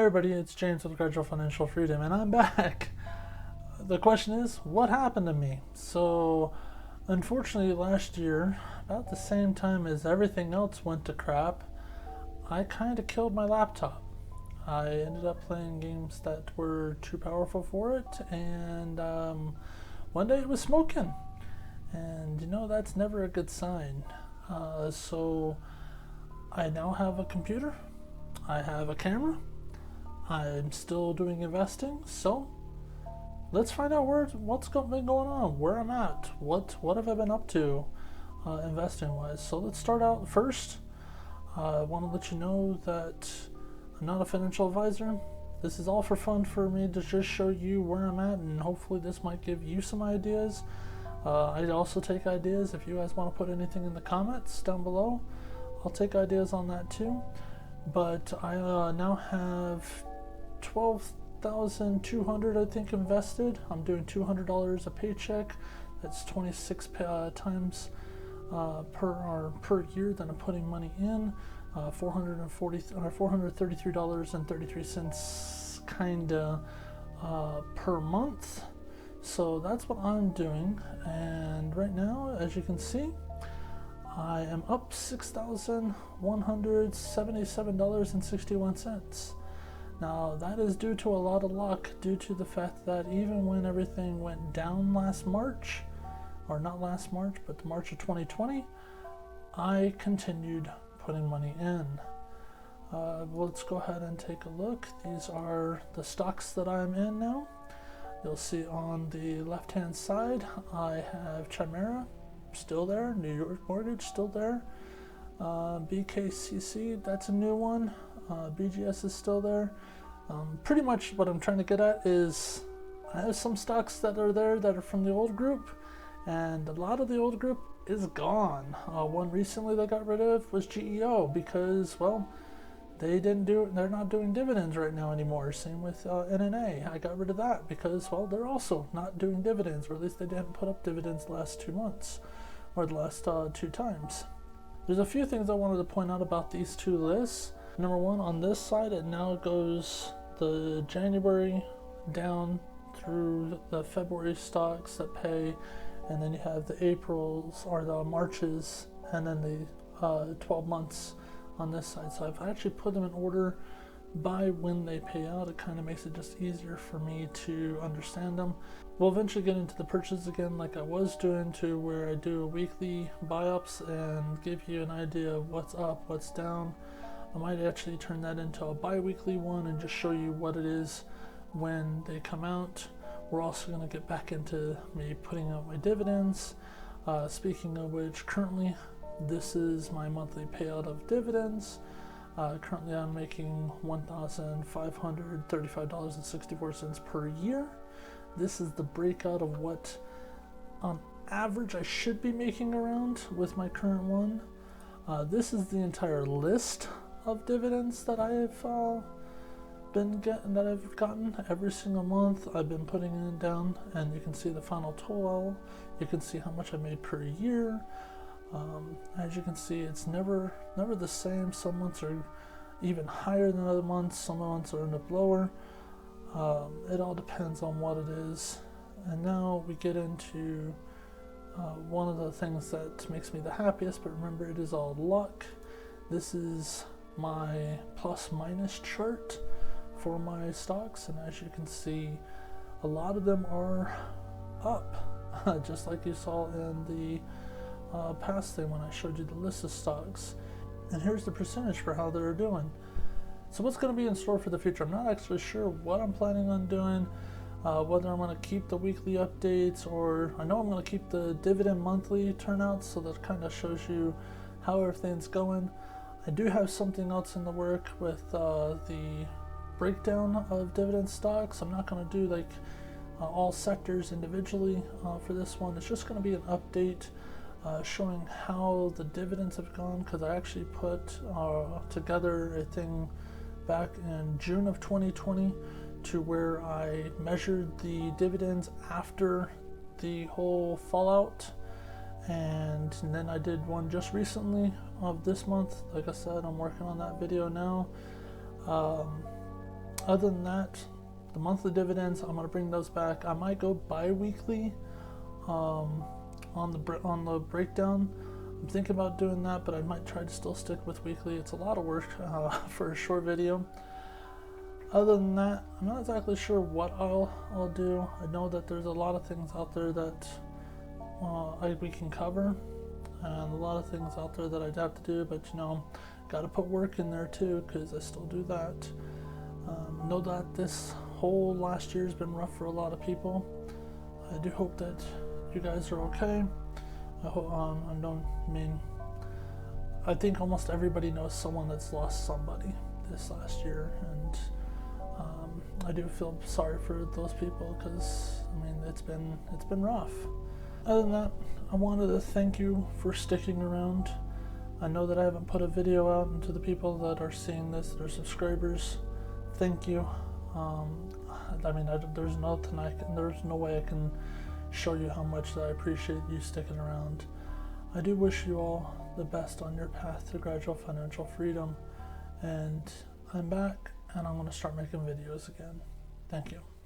Hey everybody, it's James with Gradual Financial Freedom, and I'm back. The question is, what happened to me? So, unfortunately, last year, about the same time as everything else went to crap, I kind of killed my laptop. I ended up playing games that were too powerful for it, and one day it was smoking. And that's never a good sign. So, I now have a computer, I have a camera, I'm still doing investing, so let's find out what's been going on, where I'm at, what have I been up to investing wise. So let's start out first. I want to let you know that I'm not a financial advisor. This is all for fun for me to just show you where I'm at, and hopefully this might give you some ideas. I also take ideas. If you guys want to put anything in the comments down below, I'll take ideas on that too. But I now have $12,200 I think invested. I'm doing $200 a paycheck. That's 26 times per year that I'm putting money in. $433.33 kinda per month. So that's what I'm doing, and right now, as you can see, I am up $6,177.61. Now that is due to a lot of luck, due to the fact that even when everything went down last March, or not last March, but March of 2020, I continued putting money in. Let's go ahead and take a look. These are the stocks that I'm in now. You'll see on the left hand side I have Chimera, still there. New York Mortgage, still there. BKCC, that's a new one. BGS is still there. Pretty much what I'm trying to get at is I have some stocks that are there that are from the old group, and a lot of the old group is gone. One recently they got rid of was GEO because, well, they're not doing dividends right now anymore. Same with NNA. I got rid of that because, well, they're also not doing dividends, or at least they didn't put up dividends the last 2 months, or the last 2 times. There's a few things I wanted to point out about these two lists. Number one, on this side, it now goes the January down through the February stocks that pay, and then you have the Aprils or the Marches, and then the 12 months on this side. So I've actually put them in order by when they pay out. It kind of makes it just easier for me to understand them. We'll eventually get into the purchase again like I was doing, to where I do a weekly buy-ups and give you an idea of what's up, what's down. I might actually turn that into a bi-weekly one and just show you what it is when they come out. We're also going to get back into me putting out my dividends. Speaking of which, currently this is my monthly payout of dividends. Currently I'm making $1,535.64 per year. This is the breakout of what on average I should be making around with my current one. This is the entire list of dividends that I've gotten every single month. I've been putting it down, and you can see the final total. You can see how much I made per year. As you can see, it's never the same. Some months are even higher than other months. Some months are end up lower. It all depends on what it is. And now we get into one of the things that makes me the happiest, but remember, it is all luck. This is my plus minus chart for my stocks, and as you can see, a lot of them are up, just like you saw in the past thing when I showed you the list of stocks. And here's the percentage for how they're doing. So what's going to be in store for the future? I'm not actually sure what I'm planning on doing, whether I'm going to keep the weekly updates, or I know I'm going to keep the dividend monthly turnouts, so that kind of shows you how everything's going. I do have something else in the work with the breakdown of dividend stocks. I'm not going to do like all sectors individually for this one. It's just going to be an update showing how the dividends have gone, because I actually put together a thing back in June of 2020 to where I measured the dividends after the whole fallout, and then I did one just recently of this month. Like I said, I'm working on that video now. Other than that, the monthly dividends, I'm going to bring those back. I might go bi-weekly on the breakdown. I'm thinking about doing that, but I might try to still stick with weekly. It's a lot of work for a short video. Other than that, I'm not exactly sure what I'll do. I know that there's a lot of things out there that we can cover, and a lot of things out there that I'd have to do, but got to put work in there too, because I still do that. Know that this whole last year has been rough for a lot of people. I do hope that you guys are okay. I hope I think almost everybody knows someone that's lost somebody this last year, and I do feel sorry for those people, because it's been rough. Other than that, I wanted to thank you for sticking around. I know that I haven't put a video out, and to the people that are seeing this, that are subscribers, thank you. There's no way I can show you how much that I appreciate you sticking around. I do wish you all the best on your path to gradual financial freedom, and I'm back, and I'm going to start making videos again. Thank you.